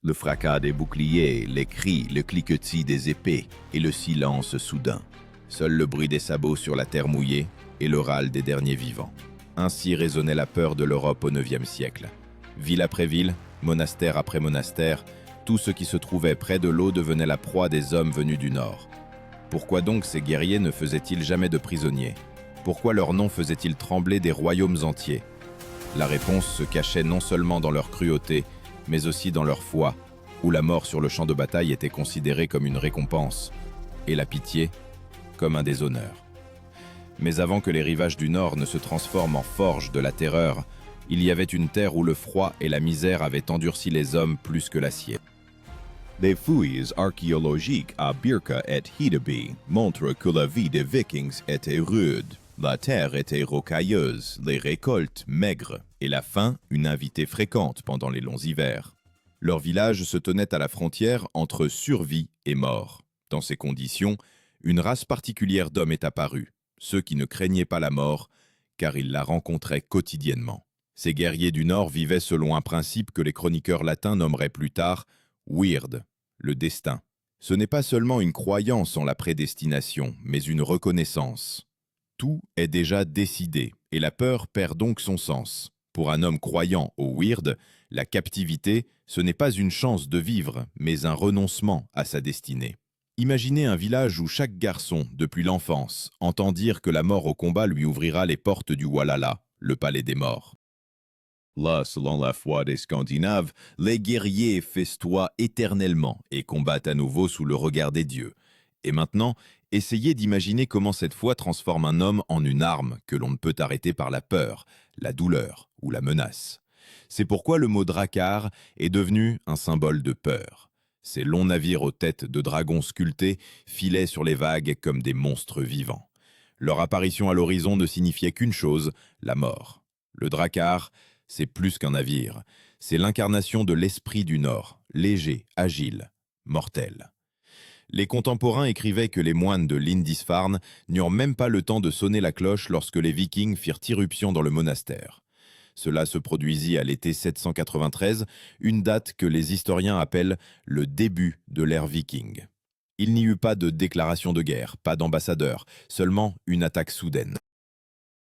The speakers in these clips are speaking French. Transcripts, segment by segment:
Le fracas des boucliers, les cris, le cliquetis des épées et le silence soudain. Seul le bruit des sabots sur la terre mouillée et le râle des derniers vivants. Ainsi résonnait la peur de l'Europe au IXe siècle. Ville après ville, monastère après monastère, tout ce qui se trouvait près de l'eau devenait la proie des hommes venus du nord. Pourquoi donc ces guerriers ne faisaient-ils jamais de prisonniers? Pourquoi leur nom faisait-il trembler des royaumes entiers? La réponse se cachait non seulement dans leur cruauté, mais aussi dans leur foi, où la mort sur le champ de bataille était considérée comme une récompense, et la pitié comme un déshonneur. Mais avant que les rivages du Nord ne se transforment en forge de la terreur, il y avait une terre où le froid et la misère avaient endurci les hommes plus que l'acier. Les fouilles archéologiques à Birka et Hedeby montrent que la vie des Vikings était rude. La terre était rocailleuse, les récoltes maigres, et la faim une invitée fréquente pendant les longs hivers. Leur village se tenait à la frontière entre survie et mort. Dans ces conditions, une race particulière d'hommes est apparue, ceux qui ne craignaient pas la mort, car ils la rencontraient quotidiennement. Ces guerriers du Nord vivaient selon un principe que les chroniqueurs latins nommeraient plus tard Wyrd, le destin. Ce n'est pas seulement une croyance en la prédestination, mais une reconnaissance. Tout est déjà décidé, et la peur perd donc son sens. Pour un homme croyant au Wyrd, la captivité, ce n'est pas une chance de vivre, mais un renoncement à sa destinée. Imaginez un village où chaque garçon, depuis l'enfance, entend dire que la mort au combat lui ouvrira les portes du Walhalla, le palais des morts. Là, selon la foi des Scandinaves, les guerriers festoient éternellement et combattent à nouveau sous le regard des dieux. Et maintenant, essayez d'imaginer comment cette foi transforme un homme en une arme que l'on ne peut arrêter par la peur, la douleur ou la menace. C'est pourquoi le mot drakkar est devenu un symbole de peur. Ces longs navires aux têtes de dragons sculptés filaient sur les vagues comme des monstres vivants. Leur apparition à l'horizon ne signifiait qu'une chose, la mort. Le drakkar, c'est plus qu'un navire. C'est l'incarnation de l'esprit du Nord, léger, agile, mortel. Les contemporains écrivaient que les moines de Lindisfarne n'eurent même pas le temps de sonner la cloche lorsque les Vikings firent irruption dans le monastère. Cela se produisit à l'été 793, une date que les historiens appellent le début de l'ère viking. Il n'y eut pas de déclaration de guerre, pas d'ambassadeur, seulement une attaque soudaine.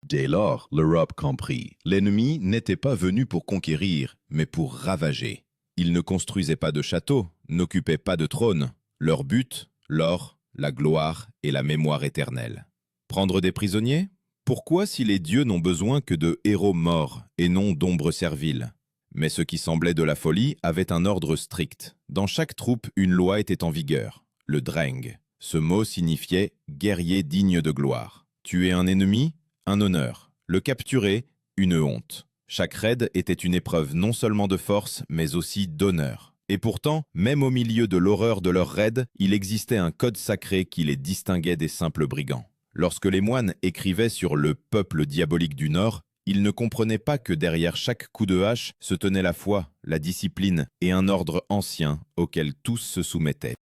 Dès lors, l'Europe comprit. L'ennemi n'était pas venu pour conquérir, mais pour ravager. Ils ne construisaient pas de châteaux, n'occupaient pas de trône. Leur but, l'or, la gloire et la mémoire éternelle. Prendre des prisonniers? Pourquoi si les dieux n'ont besoin que de héros morts et non d'ombres serviles? Mais ce qui semblait de la folie avait un ordre strict. Dans chaque troupe, une loi était en vigueur, le dreng. Ce mot signifiait « guerrier digne de gloire ». Tuer un ennemi? Un honneur. Le capturer? Une honte. Chaque raid était une épreuve non seulement de force, mais aussi d'honneur. Et pourtant, même au milieu de l'horreur de leur raid, il existait un code sacré qui les distinguait des simples brigands. Lorsque les moines écrivaient sur le peuple diabolique du Nord, ils ne comprenaient pas que derrière chaque coup de hache se tenait la foi, la discipline et un ordre ancien auquel tous se soumettaient.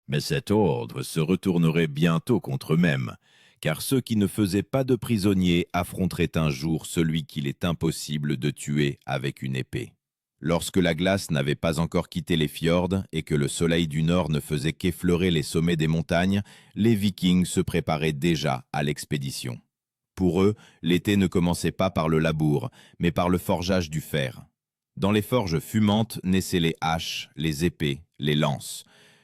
Mais cet ordre se retournerait bientôt contre eux-mêmes, car ceux qui ne faisaient pas de prisonniers affronteraient un jour celui qu'il est impossible de tuer avec une épée. Lorsque la glace n'avait pas encore quitté les fjords et que le soleil du nord ne faisait qu'effleurer les sommets des montagnes, les Vikings se préparaient déjà à l'expédition. Pour eux, l'été ne commençait pas par le labour, mais par le forgeage du fer. Dans les forges fumantes naissaient les haches, les épées, les lances.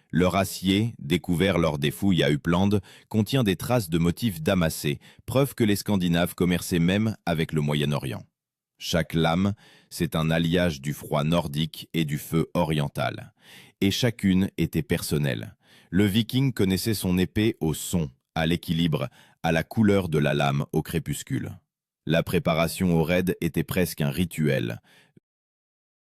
Leur acier, découvert lors des fouilles à Uppland, contient des traces de motifs damassés, preuve que les Scandinaves commerçaient même avec le Moyen-Orient. Chaque lame, c'est un alliage du froid nordique et du feu oriental. Et chacune était personnelle. Le Viking connaissait son épée au son, à l'équilibre, à la couleur de la lame au crépuscule. La préparation au raid était presque un rituel.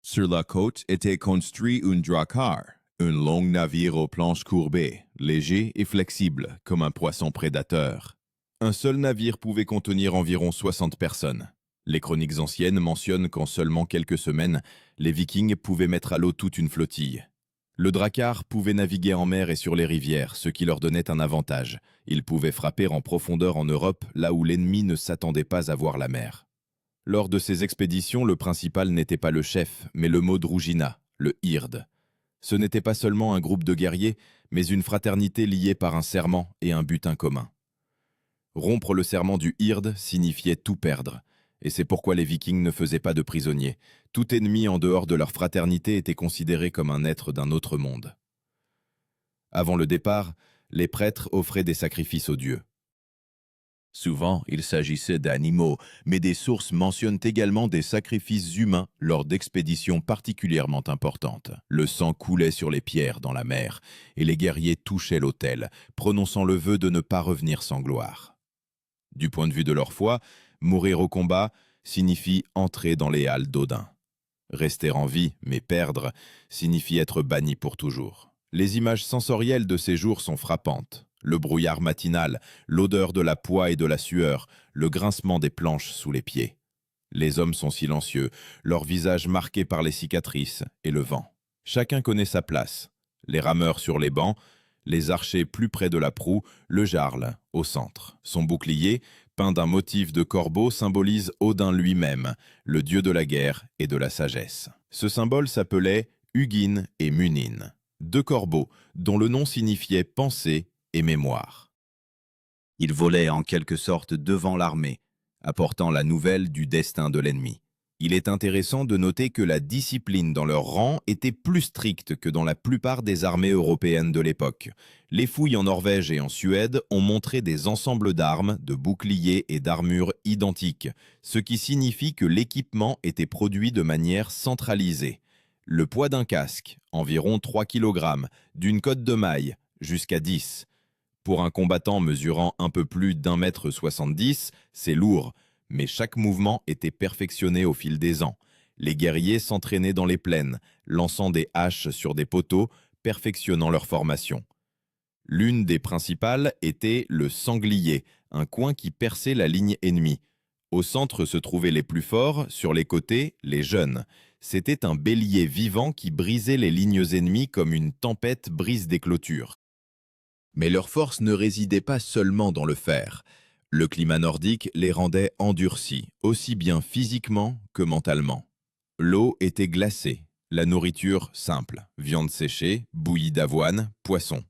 Sur la côte était construit un drakkar, un long navire aux planches courbées, léger et flexible, comme un poisson prédateur. Un seul navire pouvait contenir environ 60 personnes. Les chroniques anciennes mentionnent qu'en seulement quelques semaines, les Vikings pouvaient mettre à l'eau toute une flottille. Le drakkar pouvait naviguer en mer et sur les rivières, ce qui leur donnait un avantage. Ils pouvaient frapper en profondeur en Europe, là où l'ennemi ne s'attendait pas à voir la mer. Lors de ces expéditions, le principal n'était pas le chef, mais le mot Drujina, le Hird. Ce n'était pas seulement un groupe de guerriers, mais une fraternité liée par un serment et un butin commun. Rompre le serment du Hird signifiait tout perdre, et c'est pourquoi les Vikings ne faisaient pas de prisonniers. Tout ennemi en dehors de leur fraternité était considéré comme un être d'un autre monde. Avant le départ, les prêtres offraient des sacrifices aux dieux. Souvent, il s'agissait d'animaux, mais des sources mentionnent également des sacrifices humains lors d'expéditions particulièrement importantes. Le sang coulait sur les pierres dans la mer, et les guerriers touchaient l'autel, prononçant le vœu de ne pas revenir sans gloire. Du point de vue de leur foi, mourir au combat signifie entrer dans les halles d'Odin. Rester en vie, mais perdre, signifie être banni pour toujours. Les images sensorielles de ces jours sont frappantes. Le brouillard matinal, l'odeur de la poix et de la sueur, le grincement des planches sous les pieds. Les hommes sont silencieux, leurs visages marqués par les cicatrices et le vent. Chacun connaît sa place. Les rameurs sur les bancs, les archers plus près de la proue, le jarl au centre. Son bouclier, peint d'un motif de corbeau, symbolise Odin lui-même, le dieu de la guerre et de la sagesse. Ce symbole s'appelait Hugin et Munin, deux corbeaux dont le nom signifiait pensée et mémoire. Il volait en quelque sorte devant l'armée, apportant la nouvelle du destin de l'ennemi. Il est intéressant de noter que la discipline dans leur rang était plus stricte que dans la plupart des armées européennes de l'époque. Les fouilles en Norvège et en Suède ont montré des ensembles d'armes, de boucliers et d'armures identiques, ce qui signifie que l'équipement était produit de manière centralisée. Le poids d'un casque, environ 3 kg, d'une cotte de maille, jusqu'à 10. Pour un combattant mesurant un peu plus d'1,70 m, c'est lourd, mais chaque mouvement était perfectionné au fil des ans. Les guerriers s'entraînaient dans les plaines, lançant des haches sur des poteaux, perfectionnant leur formation. L'une des principales était le sanglier, un coin qui perçait la ligne ennemie. Au centre se trouvaient les plus forts, sur les côtés, les jeunes. C'était un bélier vivant qui brisait les lignes ennemies comme une tempête brise des clôtures. Mais leur force ne résidait pas seulement dans le fer. Le climat nordique les rendait endurcis, aussi bien physiquement que mentalement. L'eau était glacée, la nourriture simple, viande séchée, bouillie d'avoine, poisson.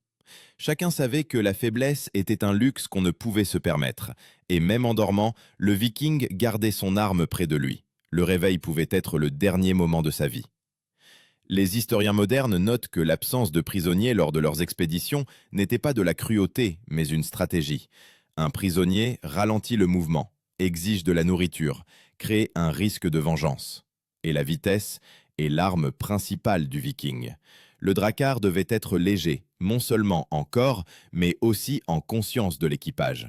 Chacun savait que la faiblesse était un luxe qu'on ne pouvait se permettre, et même en dormant, le viking gardait son arme près de lui. Le réveil pouvait être le dernier moment de sa vie. Les historiens modernes notent que l'absence de prisonniers lors de leurs expéditions n'était pas de la cruauté, mais une stratégie. Un prisonnier ralentit le mouvement, exige de la nourriture, crée un risque de vengeance. Et la vitesse est l'arme principale du viking. Le drakkar devait être léger, non seulement en corps, mais aussi en conscience de l'équipage.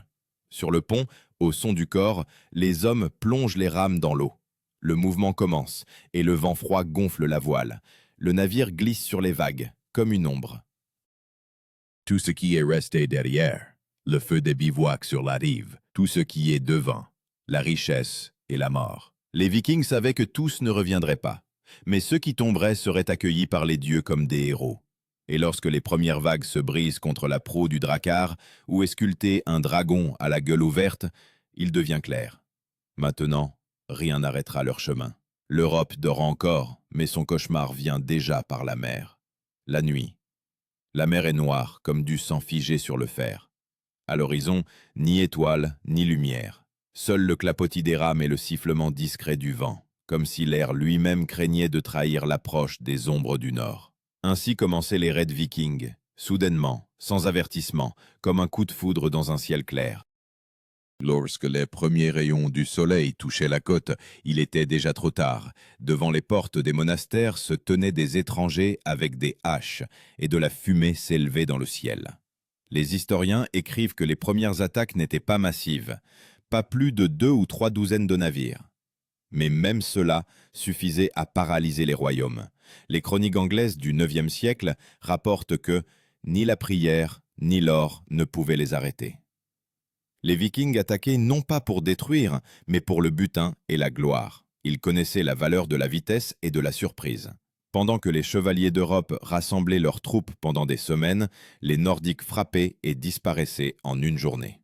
Sur le pont, au son du corps, les hommes plongent les rames dans l'eau. Le mouvement commence, et le vent froid gonfle la voile. Le navire glisse sur les vagues, comme une ombre. Tout ce qui est resté derrière, le feu des bivouacs sur la rive, tout ce qui est devant, la richesse et la mort. Les Vikings savaient que tous ne reviendraient pas, mais ceux qui tomberaient seraient accueillis par les dieux comme des héros. Et lorsque les premières vagues se brisent contre la proue du drakkar, ou est sculpté un dragon à la gueule ouverte, il devient clair. Maintenant, rien n'arrêtera leur chemin. L'Europe dort encore, mais son cauchemar vient déjà par la mer. La nuit. La mer est noire, comme du sang figé sur le fer. À l'horizon, ni étoile, ni lumière. Seul le clapotis des rames et le sifflement discret du vent, comme si l'air lui-même craignait de trahir l'approche des ombres du nord. Ainsi commençaient les raids vikings, soudainement, sans avertissement, comme un coup de foudre dans un ciel clair. Lorsque les premiers rayons du soleil touchaient la côte, il était déjà trop tard. Devant les portes des monastères se tenaient des étrangers avec des haches, et de la fumée s'élevait dans le ciel. Les historiens écrivent que les premières attaques n'étaient pas massives, pas plus de 2 ou 3 douzaines de navires. Mais même cela suffisait à paralyser les royaumes. Les chroniques anglaises du IXe siècle rapportent que ni la prière ni l'or ne pouvaient les arrêter. Les Vikings attaquaient non pas pour détruire, mais pour le butin et la gloire. Ils connaissaient la valeur de la vitesse et de la surprise. Pendant que les chevaliers d'Europe rassemblaient leurs troupes pendant des semaines, les Nordiques frappaient et disparaissaient en une journée.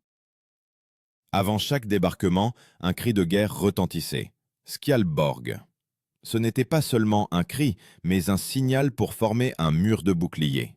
Avant chaque débarquement, un cri de guerre retentissait. Skjalborg. Ce n'était pas seulement un cri, mais un signal pour former un mur de boucliers.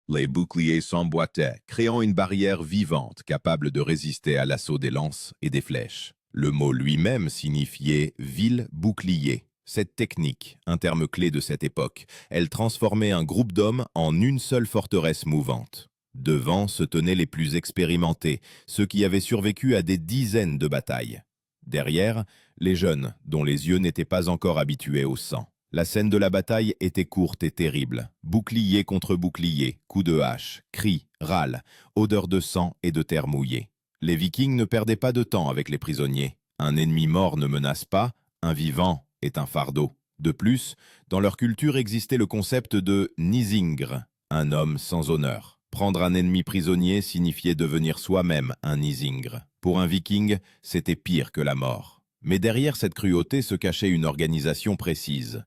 Les boucliers s'emboîtaient, créant une barrière vivante capable de résister à l'assaut des lances et des flèches. Le mot lui-même signifiait « ville-bouclier ». Cette technique, un terme clé de cette époque, elle transformait un groupe d'hommes en une seule forteresse mouvante. Devant se tenaient les plus expérimentés, ceux qui avaient survécu à des dizaines de batailles. Derrière, les jeunes, dont les yeux n'étaient pas encore habitués au sang. La scène de la bataille était courte et terrible. Bouclier contre bouclier, coups de hache, cris, râles, odeur de sang et de terre mouillée. Les Vikings ne perdaient pas de temps avec les prisonniers. Un ennemi mort ne menace pas, un vivant est un fardeau. De plus, dans leur culture existait le concept de Nizingr, un homme sans honneur. Prendre un ennemi prisonnier signifiait devenir soi-même un Nizingr. Pour un Viking, c'était pire que la mort. Mais derrière cette cruauté se cachait une organisation précise.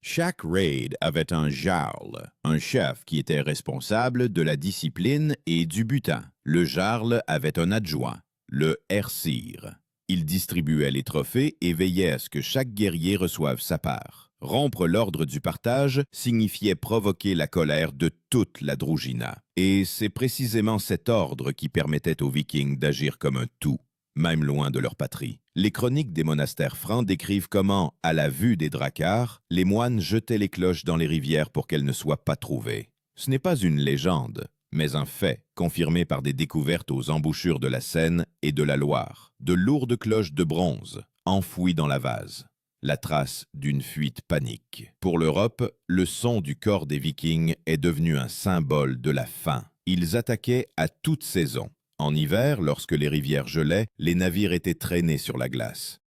Chaque raid avait un jarl, un chef qui était responsable de la discipline et du butin. Le jarl avait un adjoint, le hersir. Il distribuait les trophées et veillait à ce que chaque guerrier reçoive sa part. Rompre l'ordre du partage signifiait provoquer la colère de toute la Drujina. Et c'est précisément cet ordre qui permettait aux Vikings d'agir comme un tout, même loin de leur patrie. Les chroniques des monastères francs décrivent comment, à la vue des dracars, les moines jetaient les cloches dans les rivières pour qu'elles ne soient pas trouvées. Ce n'est pas une légende, mais un fait, confirmé par des découvertes aux embouchures de la Seine et de la Loire. De lourdes cloches de bronze, enfouies dans la vase. La trace d'une fuite panique. Pour l'Europe, le son du corps des Vikings est devenu un symbole de la faim. Ils attaquaient à toute saison. En hiver, lorsque les rivières gelaient, les navires étaient traînés sur la glace.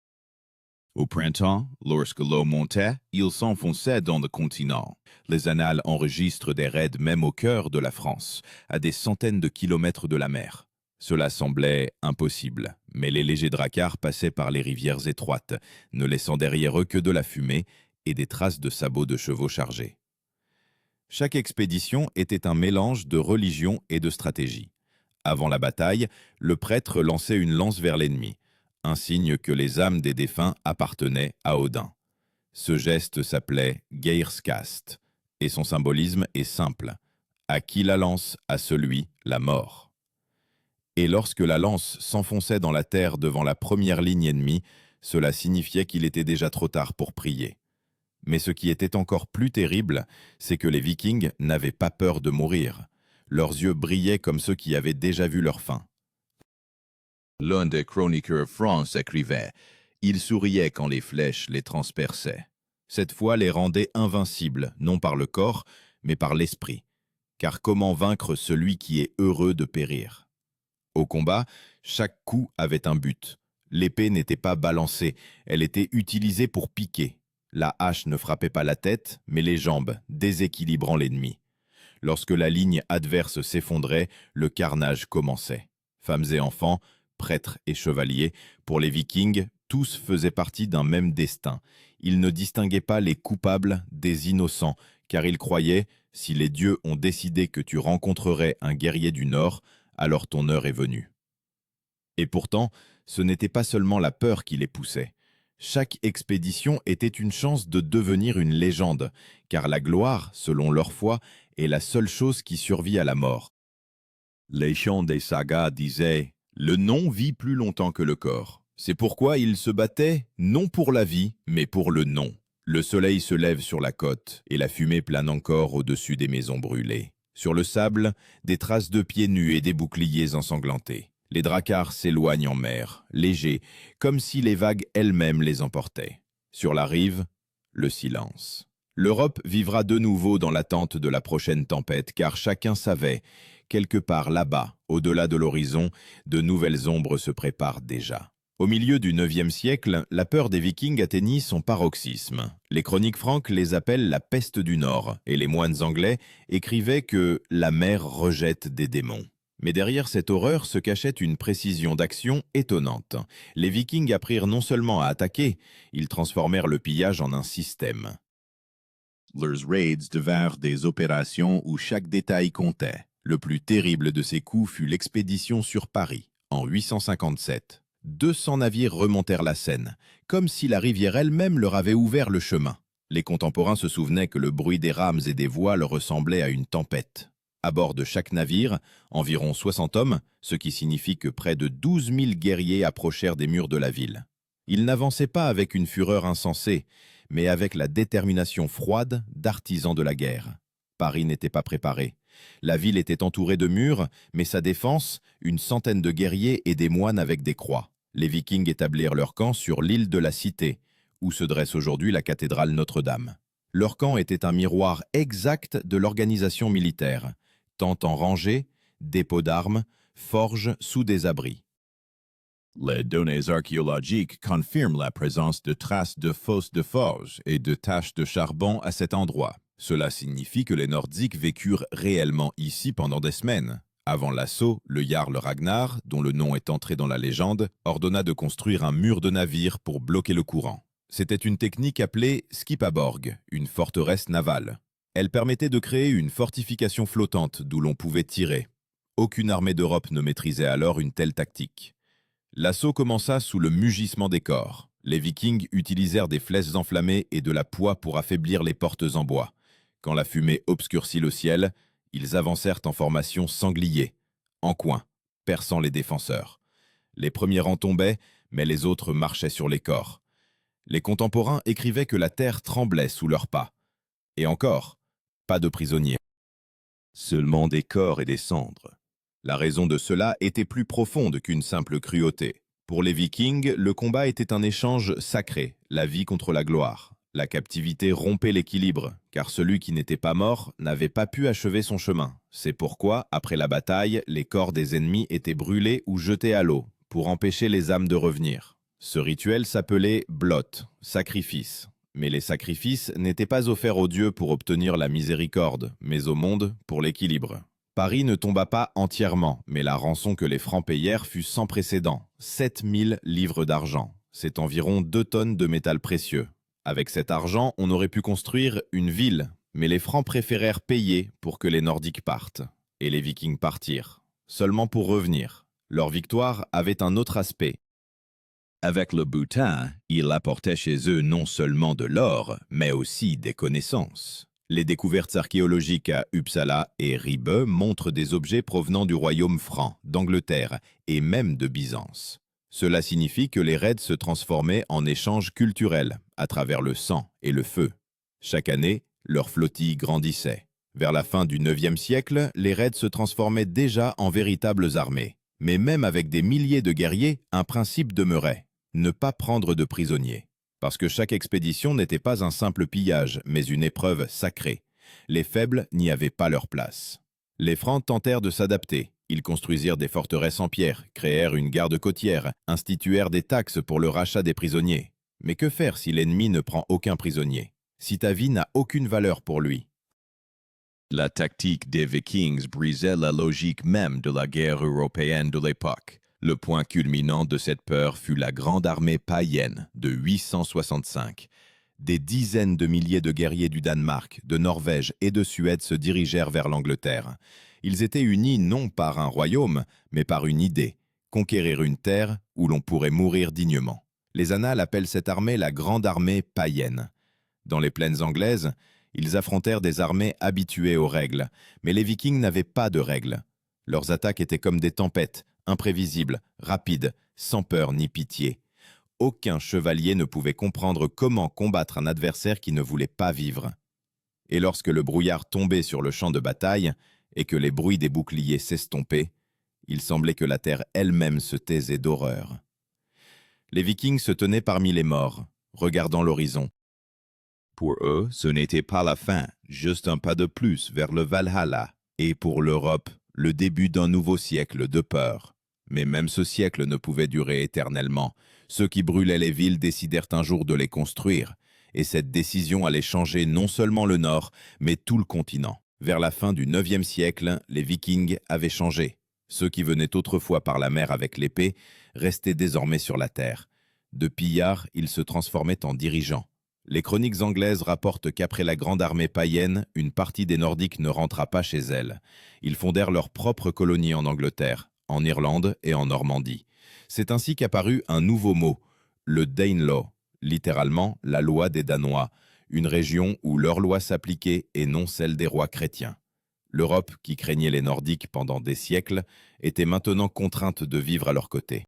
Au printemps, lorsque l'eau montait, ils s'enfonçaient dans le continent. Les annales enregistrent des raids même au cœur de la France, à des centaines de kilomètres de la mer. Cela semblait impossible, mais les légers dracars passaient par les rivières étroites, ne laissant derrière eux que de la fumée et des traces de sabots de chevaux chargés. Chaque expédition était un mélange de religion et de stratégie. Avant la bataille, le prêtre lançait une lance vers l'ennemi, un signe que les âmes des défunts appartenaient à Odin. Ce geste s'appelait Geirskast, et son symbolisme est simple. À qui la lance, à celui la mort. Et lorsque la lance s'enfonçait dans la terre devant la première ligne ennemie, cela signifiait qu'il était déjà trop tard pour prier. Mais ce qui était encore plus terrible, c'est que les Vikings n'avaient pas peur de mourir. Leurs yeux brillaient comme ceux qui avaient déjà vu leur fin. L'un des chroniqueurs francs écrivait « Ils souriaient quand les flèches les transperçaient ». Cette foi les rendait invincibles, non par le corps, mais par l'esprit. Car comment vaincre celui qui est heureux de périr ? Au combat, chaque coup avait un but. L'épée n'était pas balancée, elle était utilisée pour piquer. La hache ne frappait pas la tête, mais les jambes, déséquilibrant l'ennemi. Lorsque la ligne adverse s'effondrait, le carnage commençait. Femmes et enfants, prêtres et chevaliers, pour les Vikings, tous faisaient partie d'un même destin. Ils ne distinguaient pas les coupables des innocents, car ils croyaient, si les dieux ont décidé que tu rencontrerais un guerrier du Nord, alors ton heure est venue. Et pourtant, ce n'était pas seulement la peur qui les poussait. Chaque expédition était une chance de devenir une légende, car la gloire, selon leur foi, est la seule chose qui survit à la mort. Les chants des sagas disaient « Le nom vit plus longtemps que le corps ». C'est pourquoi ils se battaient, non pour la vie, mais pour le nom. Le soleil se lève sur la côte, et la fumée plane encore au-dessus des maisons brûlées. Sur le sable, des traces de pieds nus et des boucliers ensanglantés. Les dracars s'éloignent en mer, légers, comme si les vagues elles-mêmes les emportaient. Sur la rive, le silence. L'Europe vivra de nouveau dans l'attente de la prochaine tempête, car chacun savait, quelque part là-bas, au-delà de l'horizon, de nouvelles ombres se préparent déjà. Au milieu du IXe siècle, la peur des Vikings atteignit son paroxysme. Les chroniques franques les appellent la peste du Nord, et les moines anglais écrivaient que la mer rejette des démons. Mais derrière cette horreur se cachait une précision d'action étonnante. Les Vikings apprirent non seulement à attaquer, ils transformèrent le pillage en un système. Leurs raids devinrent des opérations où chaque détail comptait. Le plus terrible de ces coups fut l'expédition sur Paris, en 857. 200 navires remontèrent la Seine, comme si la rivière elle-même leur avait ouvert le chemin. Les contemporains se souvenaient que le bruit des rames et des voiles ressemblait à une tempête. À bord de chaque navire, environ 60 hommes, ce qui signifie que près de 12 000 guerriers approchèrent des murs de la ville. Ils n'avançaient pas avec une fureur insensée, mais avec la détermination froide d'artisans de la guerre. Paris n'était pas préparé. La ville était entourée de murs, mais sa défense, une centaine de guerriers et des moines avec des croix. Les Vikings établirent leur camp sur l'île de la Cité, où se dresse aujourd'hui la cathédrale Notre-Dame. Leur camp était un miroir exact de l'organisation militaire, tant en rangées, dépôts d'armes, forges sous des abris. Les données archéologiques confirment la présence de traces de fosses de forge et de taches de charbon à cet endroit. Cela signifie que les Nordiques vécurent réellement ici pendant des semaines. Avant l'assaut, le Jarl Ragnar, dont le nom est entré dans la légende, ordonna de construire un mur de navires pour bloquer le courant. C'était une technique appelée Skipaborg, une forteresse navale. Elle permettait de créer une fortification flottante d'où l'on pouvait tirer. Aucune armée d'Europe ne maîtrisait alors une telle tactique. L'assaut commença sous le mugissement des corps. Les Vikings utilisèrent des flèches enflammées et de la poix pour affaiblir les portes en bois. Quand la fumée obscurcit le ciel, ils avancèrent en formation sanglier, en coin, perçant les défenseurs. Les premiers rangs tombaient, mais les autres marchaient sur les corps. Les contemporains écrivaient que la terre tremblait sous leurs pas. Et encore, pas de prisonniers. Seulement des corps et des cendres. La raison de cela était plus profonde qu'une simple cruauté. Pour les Vikings, le combat était un échange sacré, la vie contre la gloire. La captivité rompait l'équilibre, car celui qui n'était pas mort n'avait pas pu achever son chemin. C'est pourquoi, après la bataille, les corps des ennemis étaient brûlés ou jetés à l'eau, pour empêcher les âmes de revenir. Ce rituel s'appelait blot, sacrifice. Mais les sacrifices n'étaient pas offerts aux dieux pour obtenir la miséricorde, mais au monde pour l'équilibre. Paris ne tomba pas entièrement, mais la rançon que les Francs payèrent fut sans précédent, 7000 livres d'argent. C'est environ 2 tonnes de métal précieux. Avec cet argent, on aurait pu construire une ville, mais les Francs préférèrent payer pour que les Nordiques partent. Et les Vikings partirent, seulement pour revenir. Leur victoire avait un autre aspect. Avec le butin, ils apportaient chez eux non seulement de l'or, mais aussi des connaissances. Les découvertes archéologiques à Uppsala et Ribe montrent des objets provenant du royaume franc, d'Angleterre et même de Byzance. Cela signifie que les raids se transformaient en échanges culturels, à travers le sang et le feu. Chaque année, leur flottille grandissait. Vers la fin du IXe siècle, les raids se transformaient déjà en véritables armées. Mais même avec des milliers de guerriers, un principe demeurait, ne pas prendre de prisonniers. Parce que chaque expédition n'était pas un simple pillage, mais une épreuve sacrée. Les faibles n'y avaient pas leur place. Les Francs tentèrent de s'adapter. Ils construisirent des forteresses en pierre, créèrent une garde côtière, instituèrent des taxes pour le rachat des prisonniers. Mais que faire si l'ennemi ne prend aucun prisonnier? Si ta vie n'a aucune valeur pour lui? La tactique des Vikings brisait la logique même de la guerre européenne de l'époque. Le point culminant de cette peur fut la grande armée païenne de 865. Des dizaines de milliers de guerriers du Danemark, de Norvège et de Suède se dirigèrent vers l'Angleterre. Ils étaient unis non par un royaume, mais par une idée, conquérir une terre où l'on pourrait mourir dignement. Les annales appellent cette armée la Grande Armée païenne. Dans les plaines anglaises, ils affrontèrent des armées habituées aux règles, mais les Vikings n'avaient pas de règles. Leurs attaques étaient comme des tempêtes, imprévisibles, rapides, sans peur ni pitié. Aucun chevalier ne pouvait comprendre comment combattre un adversaire qui ne voulait pas vivre. Et lorsque le brouillard tombait sur le champ de bataille et que les bruits des boucliers s'estompaient, il semblait que la terre elle-même se taisait d'horreur. Les Vikings se tenaient parmi les morts, regardant l'horizon. Pour eux, ce n'était pas la fin, juste un pas de plus vers le Valhalla, et pour l'Europe, le début d'un nouveau siècle de peur. Mais même ce siècle ne pouvait durer éternellement. Ceux qui brûlaient les villes décidèrent un jour de les construire, et cette décision allait changer non seulement le Nord, mais tout le continent. Vers la fin du IXe siècle, les Vikings avaient changé. Ceux qui venaient autrefois par la mer avec l'épée restaient désormais sur la terre. De pillards, ils se transformaient en dirigeants. Les chroniques anglaises rapportent qu'après la grande armée païenne, une partie des Nordiques ne rentra pas chez elle. Ils fondèrent leur propre colonie en Angleterre, en Irlande et en Normandie. C'est ainsi qu'apparut un nouveau mot, le Danelaw, littéralement la loi des Danois, une région où leurs lois s'appliquaient et non celles des rois chrétiens. L'Europe, qui craignait les Nordiques pendant des siècles, était maintenant contrainte de vivre à leur côté.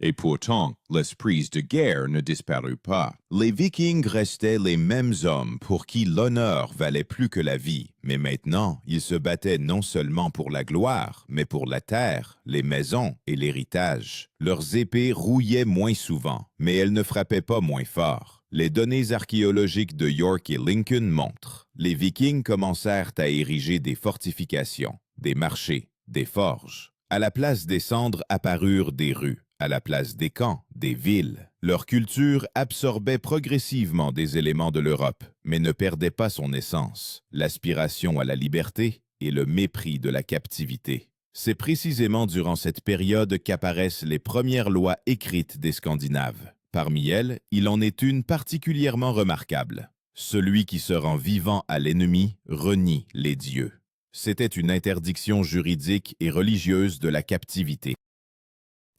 Et pourtant, l'esprit de guerre ne disparut pas. Les Vikings restaient les mêmes hommes pour qui l'honneur valait plus que la vie. Mais maintenant, ils se battaient non seulement pour la gloire, mais pour la terre, les maisons et l'héritage. Leurs épées rouillaient moins souvent, mais elles ne frappaient pas moins fort. Les données archéologiques de York et Lincoln montrent. Les Vikings commencèrent à ériger des fortifications, des marchés, des forges. À la place des cendres apparurent des rues. À la place des camps, des villes. Leur culture absorbait progressivement des éléments de l'Europe, mais ne perdait pas son essence, l'aspiration à la liberté et le mépris de la captivité. C'est précisément durant cette période qu'apparaissent les premières lois écrites des Scandinaves. Parmi elles, il en est une particulièrement remarquable. Celui qui se rend vivant à l'ennemi renie les dieux. C'était une interdiction juridique et religieuse de la captivité.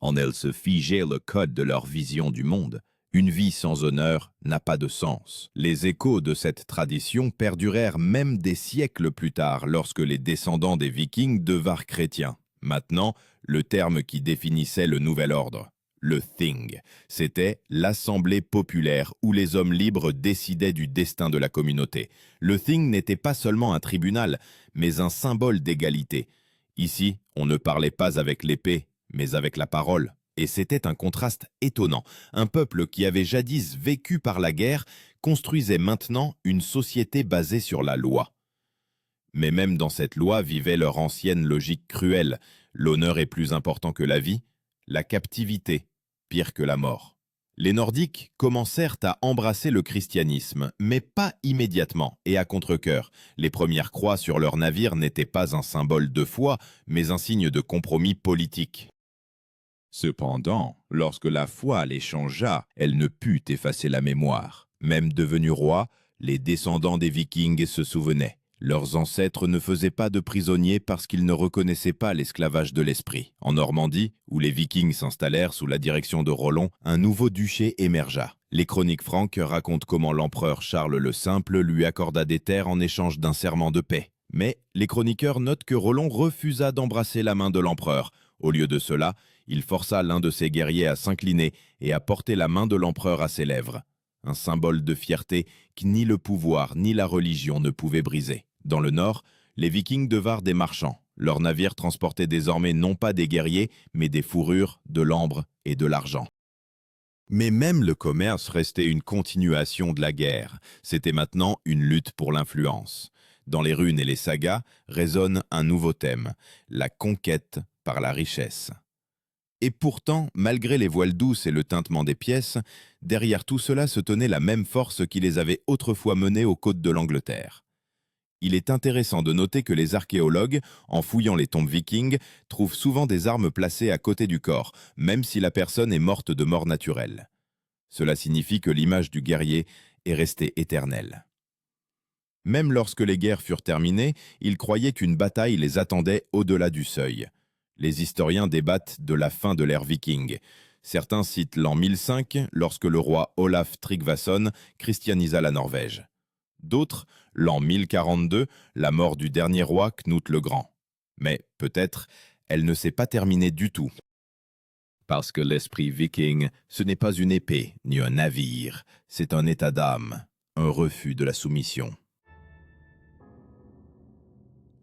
En elle se figeait le code de leur vision du monde. Une vie sans honneur n'a pas de sens. Les échos de cette tradition perdurèrent même des siècles plus tard lorsque les descendants des Vikings devinrent chrétiens. Maintenant, le terme qui définissait le nouvel ordre, le Thing, c'était l'assemblée populaire où les hommes libres décidaient du destin de la communauté. Le Thing n'était pas seulement un tribunal, mais un symbole d'égalité. Ici, on ne parlait pas avec l'épée, mais avec la parole. Et c'était un contraste étonnant. Un peuple qui avait jadis vécu par la guerre construisait maintenant une société basée sur la loi. Mais même dans cette loi vivait leur ancienne logique cruelle. L'honneur est plus important que la vie, la captivité, pire que la mort. Les Nordiques commencèrent à embrasser le christianisme, mais pas immédiatement et à contre-cœur. Les premières croix sur leurs navires n'étaient pas un symbole de foi, mais un signe de compromis politique. Cependant, lorsque la foi les changea, elle ne put effacer la mémoire. Même devenus rois, les descendants des Vikings se souvenaient. Leurs ancêtres ne faisaient pas de prisonniers parce qu'ils ne reconnaissaient pas l'esclavage de l'esprit. En Normandie, où les Vikings s'installèrent sous la direction de Rollon, un nouveau duché émergea. Les chroniques franques racontent comment l'empereur Charles le Simple lui accorda des terres en échange d'un serment de paix. Mais les chroniqueurs notent que Rollon refusa d'embrasser la main de l'empereur. Au lieu de cela, il força l'un de ses guerriers à s'incliner et à porter la main de l'empereur à ses lèvres. Un symbole de fierté que ni le pouvoir ni la religion ne pouvaient briser. Dans le nord, les Vikings devinrent des marchands. Leurs navires transportaient désormais non pas des guerriers, mais des fourrures, de l'ambre et de l'argent. Mais même le commerce restait une continuation de la guerre. C'était maintenant une lutte pour l'influence. Dans les runes et les sagas résonne un nouveau thème, la conquête par la richesse. Et pourtant, malgré les voiles douces et le tintement des pièces, derrière tout cela se tenait la même force qui les avait autrefois menés aux côtes de l'Angleterre. Il est intéressant de noter que les archéologues, en fouillant les tombes vikings, trouvent souvent des armes placées à côté du corps, même si la personne est morte de mort naturelle. Cela signifie que l'image du guerrier est restée éternelle. Même lorsque les guerres furent terminées, ils croyaient qu'une bataille les attendait au-delà du seuil. Les historiens débattent de la fin de l'ère viking. Certains citent l'an 1005, lorsque le roi Olaf Tryggvason christianisa la Norvège. D'autres, l'an 1042, la mort du dernier roi Knut le Grand. Mais peut-être, elle ne s'est pas terminée du tout. Parce que l'esprit viking, ce n'est pas une épée ni un navire, c'est un état d'âme, un refus de la soumission.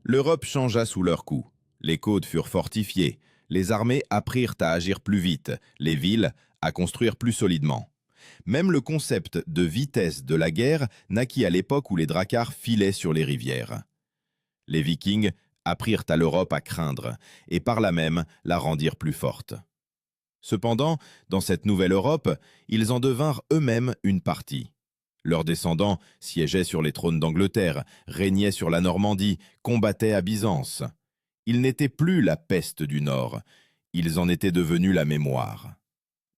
L'Europe changea sous leur coup. Les côtes furent fortifiées, les armées apprirent à agir plus vite, les villes à construire plus solidement. Même le concept de vitesse de la guerre naquit à l'époque où les dracars filaient sur les rivières. Les Vikings apprirent à l'Europe à craindre, et par là même la rendirent plus forte. Cependant, dans cette nouvelle Europe, ils en devinrent eux-mêmes une partie. Leurs descendants siégeaient sur les trônes d'Angleterre, régnaient sur la Normandie, combattaient à Byzance. Ils n'étaient plus la peste du Nord, ils en étaient devenus la mémoire.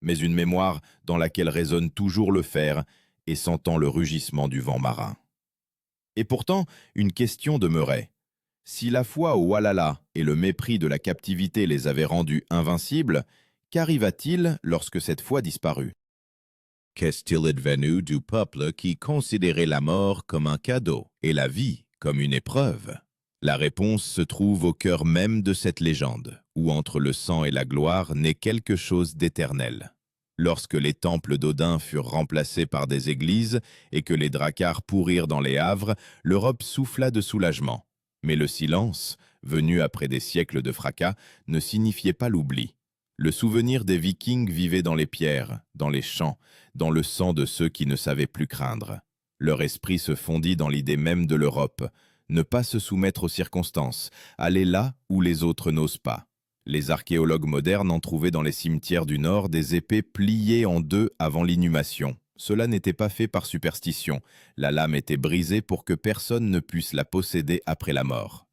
Mais une mémoire dans laquelle résonne toujours le fer et s'entend le rugissement du vent marin. Et pourtant, une question demeurait. Si la foi au Walhalla et le mépris de la captivité les avaient rendus invincibles, Qu'arriva-t-il lorsque cette foi disparut? Qu'est-il advenu du peuple qui considérait la mort comme un cadeau et la vie comme une épreuve? La réponse se trouve au cœur même de cette légende, où entre le sang et la gloire naît quelque chose d'éternel. Lorsque les temples d'Odin furent remplacés par des églises et que les dracars pourrirent dans les havres, l'Europe souffla de soulagement. Mais le silence, venu après des siècles de fracas, ne signifiait pas l'oubli. Le souvenir des Vikings vivait dans les pierres, dans les champs, dans le sang de ceux qui ne savaient plus craindre. Leur esprit se fondit dans l'idée même de l'Europe, ne pas se soumettre aux circonstances, aller là où les autres n'osent pas. Les archéologues modernes ont trouvé dans les cimetières du Nord des épées pliées en deux avant l'inhumation. Cela n'était pas fait par superstition, la lame était brisée pour que personne ne puisse la posséder après la mort.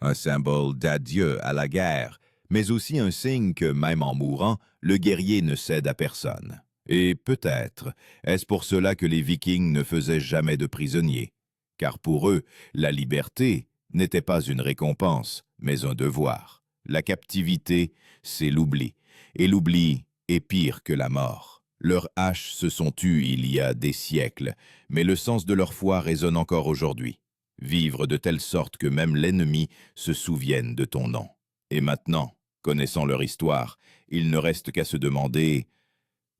Un symbole d'adieu à la guerre, mais aussi un signe que, même en mourant, le guerrier ne cède à personne. Et peut-être est-ce pour cela que les Vikings ne faisaient jamais de prisonniers, car pour eux, la liberté n'était pas une récompense, mais un devoir. La captivité, c'est l'oubli, et l'oubli est pire que la mort. Leurs haches se sont tues il y a des siècles, mais le sens de leur foi résonne encore aujourd'hui. Vivre de telle sorte que même l'ennemi se souvienne de ton nom. Et maintenant, connaissant leur histoire, il ne reste qu'à se demander: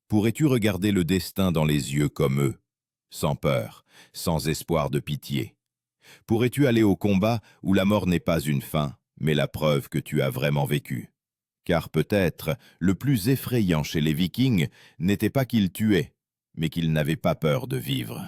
pourrais-tu regarder le destin dans les yeux comme eux, sans peur, sans espoir de pitié? Pourrais-tu aller au combat où la mort n'est pas une fin, mais la preuve que tu as vraiment vécu? Car peut-être le plus effrayant chez les Vikings n'était pas qu'ils tuaient, mais qu'ils n'avaient pas peur de vivre.